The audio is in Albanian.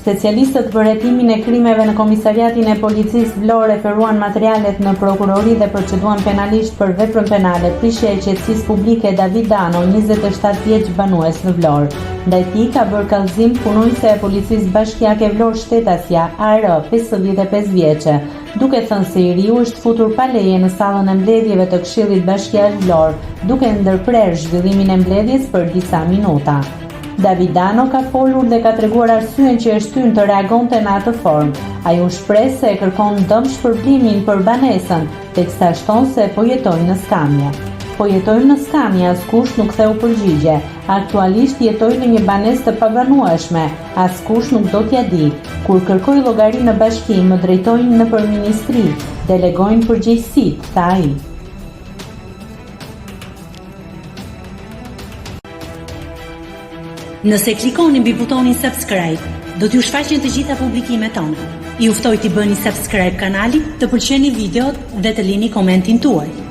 Specialistët për hetimin e krimeve në Komisariatin e Policisë Vlorë referuan materialet në prokurori dhe proceduan penalisht për veprën penale prishja e qetësisë publike David Dano, 27 vjeç banues në Vlorë. Ndaj tij ka bërë kallëzim punonjëse e Policisë Bashkiake Vlorë Shtetasja, AR, 55 vjeçe, duke thënë se i riu është futur pa leje në sallën e mbledhjeve të Këshillit Bashkiak Vlorë, duke ndërprerë zhvillimin e mbledhjes për disa minuta. David Dano ka folur dhe ka treguar arsyen që e shtyn të reagonte në atë formë. Ai u shpreh se e kërkon dëm shpërblimin për banesën, teksa shton se po jetojnë në skamje. Po jetojmë në skamje, askush nuk theu përgjigje. Aktualisht jetoj në një banesë të pabanueshme, askush nuk do t'ja di. Kur kërkoj llogari në bashkim, më drejtojnë nëpër ministri, delegojnë përgjegjësitë, tha ai. Nëse klikoni mbi butonin subscribe, do t'ju shfaqen të gjitha publikimet tona. Ju ftoj t'i bëni subscribe kanalit, të pëlqeni videot dhe të lini komentin tuaj.